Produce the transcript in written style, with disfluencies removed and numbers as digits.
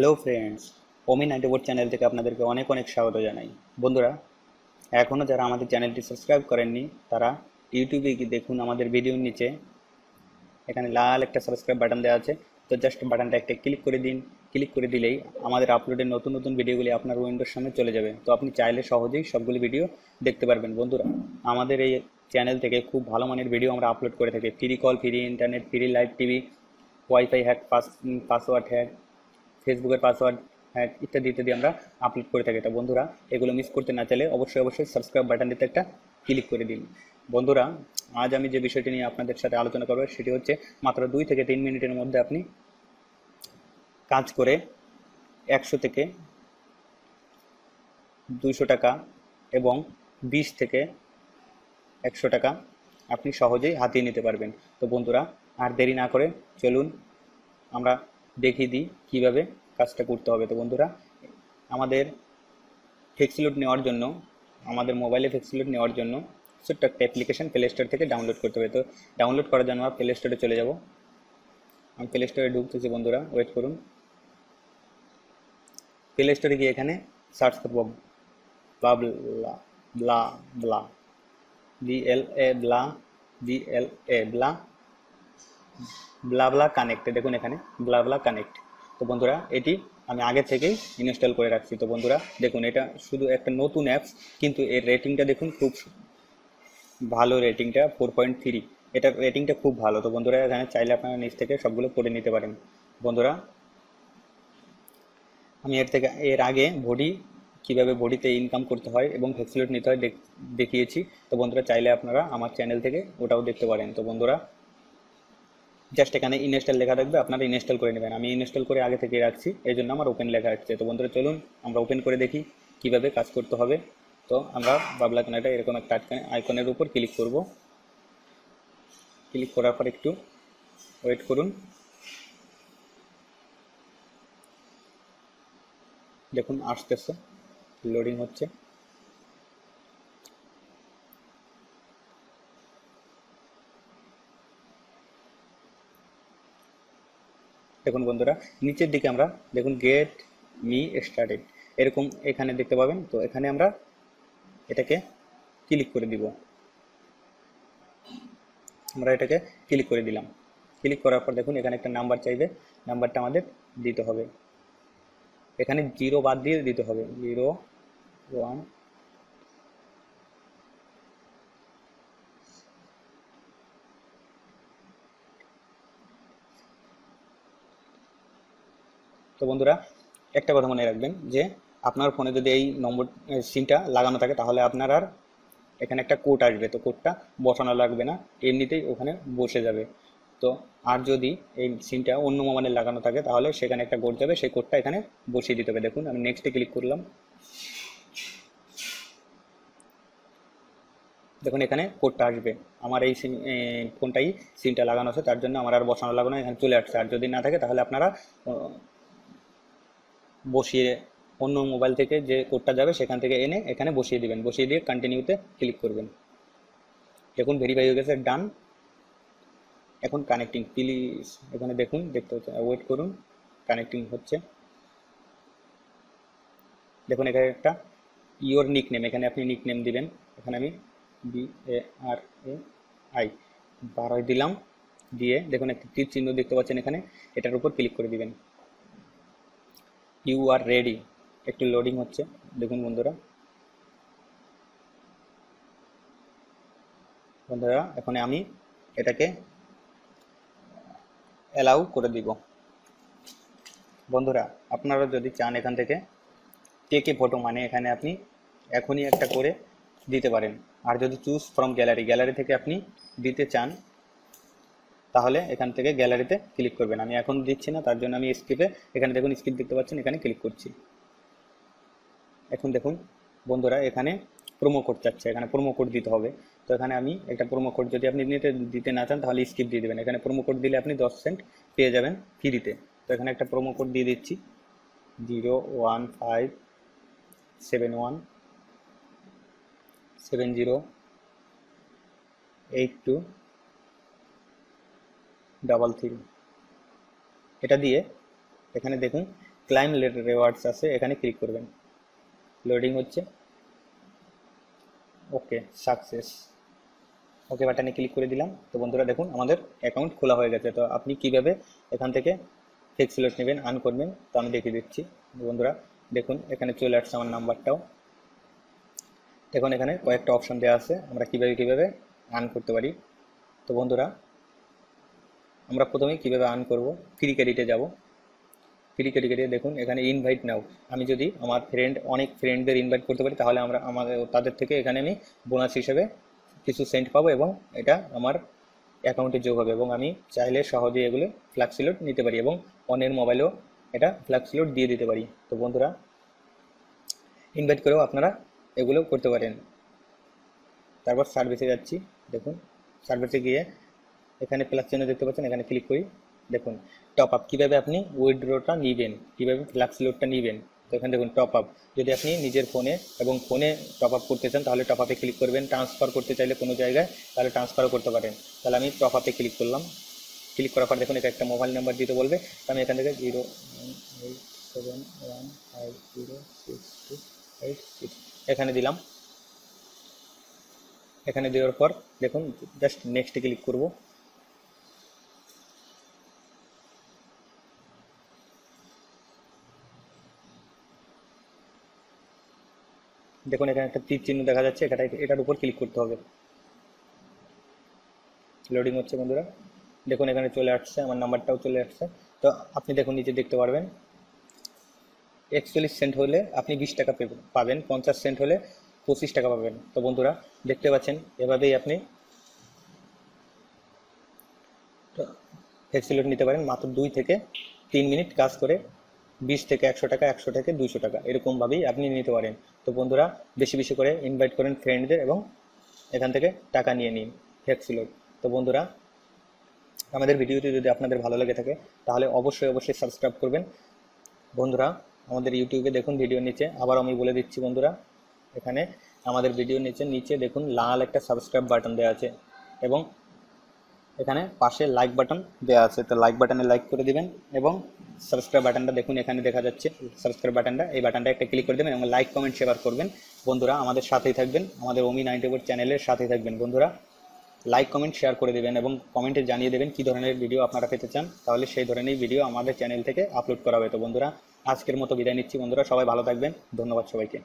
Hello friends, ওমি 94 channel থেকে আপনাদেরকে অনেক অনেক স্বাগত জানাই। বন্ধুরা, এখনও যারা আমাদের চ্যানেলটি সাবস্ক্রাইব করেননি তারা ইউটিউবে গিয়ে দেখুন, আমাদের ভিডিওর নিচে এখানে লাল একটা সাবস্ক্রাইব বাটন দেওয়া আছে। তো জাস্ট বাটনটা একটা ক্লিক করে দিন। ক্লিক করে দিলেই আমাদের আপলোডের নতুন নতুন ভিডিওগুলি আপনার উইন্ডোর সামনে চলে যাবে। তো আপনি চাইলে সহজেই সবগুলি ভিডিও দেখতে পারবেন। বন্ধুরা, আমাদের এই চ্যানেল থেকে খুব ভালো মানের ভিডিও আমরা আপলোড করে থাকি। Free call, free internet, free live TV, wifi hack, password hack, ফেসবুকের পাসওয়ার্ড হ্যাক ইত্যাদি ইত্যাদি আমরা আপলোড করে থাকি। তো বন্ধুরা, এগুলো মিস করতে না চাইলে অবশ্যই অবশ্যই সাবস্ক্রাইব বাটনটিতে একটা ক্লিক করে দিন। বন্ধুরা, আজ আমি যে বিষয়টি নিয়ে আপনাদের সাথে আলোচনা করব সেটি হচ্ছে মাত্র 2 থেকে 3 মিনিটের মধ্যে আপনি কাজ করে 100 থেকে 200 টাকা এবং 20 থেকে 100 টাকা আপনি সহজেই হাতিয়ে নিতে পারবেন। তো বন্ধুরা, আর দেরি না করে চলুন আমরা দেখিয়ে দিই কীভাবে কাজটা করতে হবে। তো বন্ধুরা, আমাদের ফ্লেক্সিলোড নেওয়ার জন্য, আমাদের মোবাইলে ফ্লেক্সিলোড নেওয়ার জন্য ছোট্ট একটা অ্যাপ্লিকেশন প্লে স্টোর থেকে ডাউনলোড করতে হবে। তো ডাউনলোড করার জন্য আমরা প্লে স্টোরে চলে যাব। আমি প্লে স্টোরে ঢুকতেছি। বন্ধুরা, ওয়েট করুন। প্লে স্টোরে গিয়ে এখানে সার্চ করবো ব্লা ব্লা ব্লা ব্লা BLA ব্লা BLA ব্লা ব্লা ব্লা কানেক্ট। দেখুন এখানে ব্লা ব্লা কানেক্ট। তো বন্ধুরা, এটি আমি আগে থেকেই ইনস্টল করে রাখছি। তো বন্ধুরা দেখুন, এটা শুধু একটা নতুন অ্যাপস, কিন্তু এর রেটিংটা দেখুন, খুব ভালো রেটিংটা 4.3। এটার রেটিংটা খুব ভালো। তো বন্ধুরা, এখানে চাইলে আপনারা নিচ থেকে সবগুলো পড়ে নিতে পারেন। বন্ধুরা, আমি এর আগে কীভাবে বডিতে ইনকাম করতে হয় এবং ফ্লেক্সিলোড নিতে হয় দেখিয়েছি। তো বন্ধুরা, চাইলে আপনারা আমার চ্যানেল থেকে ওটাও দেখতে পারেন। তো বন্ধুরা, জাস্ট এখানে ইনস্টল লেখা থাকবে, আপনারা ইনস্টল করে নেবেন। আমি ইনস্টল করে আগে থেকে রাখছি, এই জন্য আমার ওপেন লেখা আসছে। তো বন্ধুরা, চলুন আমরা ওপেন করে দেখি কিভাবে কাজ করতে হবে। তো আমরা বাবলা কানেক্টে এরকম একটা আইকনের উপর ক্লিক করব। ক্লিক করার পর একটু ওয়েট করুন। দেখুন আসতেছে, লোডিং হচ্ছে। দেখুন বন্ধুরা, নিচের দিকে আমরা দেখুন গেট মি স্টার্টেড এরকম এখানে দেখতে পাবেন। তো এখানে আমরা এটাকে ক্লিক করে দিব। আমরা এটাকে ক্লিক করে দিলাম। ক্লিক করার পর দেখুন এখানে একটা নাম্বার চাইবে, নাম্বারটা আমাদের দিতে হবে। এখানে 0 বাদ দিয়ে দিতে হবে, 0 1। তো বন্ধুরা, একটা কথা মনে রাখবেন যে আপনার ফোনে যদি এই নম্বর সিমটা লাগানো থাকে তাহলে আপনার আর এখানে একটা কোড আসবে। তো কোডটা বসানো লাগবে না, এমনিতেই ওখানে বসে যাবে। তো আর যদি এই সিমটা অন্য মোবাইলে লাগানো থাকে তাহলে সেখানে একটা কোড যাবে, সেই কোডটা এখানে বসিয়ে দিতে হবে। দেখুন আমি নেক্সটে ক্লিক করলাম। দেখুন এখানে কোডটা আসবে। আমার এই ফোনটাই সিমটা লাগানো আছে, তার জন্য আমার আর বসানো লাগবে না, এখানে চলে আসছে। আর যদি না থাকে তাহলে আপনারা বসিয়ে অন্য মোবাইল থেকে যে কোডটা যাবে সেখান থেকে এনে এখানে বসিয়ে দিবেন। বসিয়ে দিয়ে কন্টিনিউতে ক্লিক করবেন। দেখুন ভেরিফাই হয়ে গেছে, ডান। এখন কানেক্টিং প্লিজ, এখানে দেখুন, দেখতে হচ্ছে, ওয়েট করুন, কানেক্টিং হচ্ছে। দেখুন এখানে একটা ইওর নিকনেম, এখানে আপনি নিকনেম দিবেন। এখানে আমি BARAI 12 দিলাম। দিয়ে দেখুন একটা তীর চিহ্ন দেখতে পাচ্ছেন এখানে, এটার উপর ক্লিক করে দিবেন। You are ready. একটু লোডিং হচ্ছে, দেখুন বন্ধুরা। বন্ধুরা, এখন আমি এটাকে অ্যালাউ করে দিব। বন্ধুরা, আপনারা যদি চান এখান থেকে কে ফটো মানে এখানে আপনি এখনই একটা করে দিতে পারেন। আর যদি চুজ ফ্রম গ্যালারি থেকে আপনি দিতে চান তাহলে এখান থেকে গ্যালারিতে ক্লিক করবেন। আমি এখন দিচ্ছি না, তার জন্য আমি স্কিপে, এখানে দেখুন স্কিপ দেখতে পাচ্ছেন, এখানে ক্লিক করছি। এখন দেখুন বন্ধুরা, এখানে প্রোমো কোড চাচ্ছে, এখানে প্রোমো কোড দিতে হবে। তো এখানে আমি একটা প্রোমো কোড, যদি আপনি দিতে না চান তাহলে স্কিপ দিয়ে দেবেন। এখানে প্রোমো কোড দিলে আপনি 10 সেন্ট পেয়ে যাবেন ফ্রিতে। তো এখানে একটা প্রোমো কোড দিয়ে দিচ্ছি, 01571708233। এটা দিয়ে এখানে দেখুন ক্লাইম রিওয়ার্ডস আছে, এখানে ক্লিক করবেন। লোডিং হচ্ছে। ওকে, সাকসেস। ওকে বাটনে ক্লিক করে দিলাম। তো বন্ধুরা দেখুন আমাদের অ্যাকাউন্ট খোলা হয়ে গেছে। তো আপনি কিভাবে এখান থেকে ফিক্স স্লট নেবেন, আর্ন করবেন, তো আমি দেখিয়ে দিচ্ছি। বন্ধুরা দেখুন এখানে চলে আসছে আমার নাম্বারটাও। দেখুন এখানে কয়েকটা অপশন দেওয়া আছে আমরা কিভাবে আর্ন করতে পারি। তো বন্ধুরা আমরা প্রথমে কিভাবে আর্ন করব, ফ্রি ক্রেডিটে যাব। ফ্রি ক্রেডিটে দেখুন এখানে ইনভাইট নাও। আমি যদি আমার অনেক ফ্রেন্ডদের ইনভাইট করতে পারি, তাহলে তাদের থেকে এখানে আমি বোনাস হিসেবে কিছু সেন্ট পাবো, এবং এটা আমার অ্যাকাউন্টে যোগ হবে, এবং আমি চাইলে সহজেই এগুলো ফ্ল্যাক্সি লোড নিতে পারি, এবং অন্যের মোবাইলেও এটা ফ্ল্যাক্সি লোড দিয়ে দিতে পারি। তো বন্ধুরা ইনভাইট করেও আপনারা এগুলো করতে পারেন। তারপর সার্ভিসে যাচ্ছি। দেখুন সার্ভিসে গিয়ে এখানে প্লাস চিহ্ন দেখতে পাচ্ছেন, এখানে ক্লিক করি। দেখুন টপ আপ, কীভাবে আপনি উইথড্রটা নেবেন, কীভাবে ফ্ল্যাক্সি লোডটা নেবেন। তো এখানে দেখুন টপ আপ, যদি আপনি নিজের ফোনে টপ আপ করতে চান তাহলে টপ আপে ক্লিক করবেন। ট্রান্সফার করতে চাইলে কোনো জায়গায় তাহলে ট্রান্সফারও করতে পারেন। তাহলে আমি টপ আপে ক্লিক করলাম। ক্লিক করার পর দেখুন এটা একটা মোবাইল নাম্বার দিতে বলবে। তো আমি এখান থেকে 09871506286 এখানে দিলাম। এখানে দেওয়ার পর দেখুন জাস্ট নেক্সটে ক্লিক করব। দেখুন এখানে একটা তীর চিহ্ন দেখা যাচ্ছে, এটার উপর ক্লিক করতে হবে। লোডিং হচ্ছে বন্ধুরা। দেখুন এখানে চলে আসছে, আমার নাম্বারটাও চলে আসছে। তো আপনি দেখুন নিচে দেখতে পারবেন 41 সেন্ট হলে আপনি 20 টাকা পাবেন, 50 সেন্ট হলে 25 টাকা পাবেন। তো বন্ধুরা দেখতে পাচ্ছেন এভাবেই আপনি ফ্লেক্সি লোড নিতে পারেন মাত্র 2 থেকে 3 মিনিট কাজ করে 20 থেকে 100 টাকা, 100 থেকে 200 টাকা এরকমভাবেই আপনি নিতে পারেন। তো বন্ধুরা বেশি বেশি করে ইনভাইট করেন ফ্রেন্ডদের, এবং এখান থেকে টাকা নিয়ে নিন ফ্লেক্সি লোড। তো বন্ধুরা আমাদের ভিডিওটি যদি আপনাদের ভালো লেগে থাকে তাহলে অবশ্যই সাবস্ক্রাইব করবেন। বন্ধুরা আমাদের ইউটিউবে দেখুন ভিডিওর নিচে, আবার আমি বলে দিচ্ছি বন্ধুরা, এখানে আমাদের ভিডিওর নিচে দেখুন লাল একটা সাবস্ক্রাইব বাটন দেওয়া আছে, এবং এখানে পাশে লাইক বাটন দেওয়া আছে। তো লাইক বাটনে লাইক করে দিবেন, এবং সাবস্ক্রাইব বাটনটা দেখুন এখানে দেখা যাচ্ছে সাবস্ক্রাইব বাটনটা, এই বাটনটা একটা ক্লিক করে দেবেন এবং লাইক কমেন্ট শেয়ার করবেন। বন্ধুরা আমাদের সাথেই থাকবেন, আমাদের ওমি 94 চ্যানেলের সাথেই থাকবেন। বন্ধুরা লাইক কমেন্ট শেয়ার করে দেবেন এবং কমেন্টে জানিয়ে দেবেন কী ধরনের ভিডিও আপনারা পেতে চান, তাহলে সেই ধরনের ভিডিও আমাদের চ্যানেল থেকে আপলোড করা হবে। তো বন্ধুরা আজকের মতো বিদায় নিচ্ছি বন্ধুরা, সবাই ভালো থাকবেন, ধন্যবাদ সবাইকে।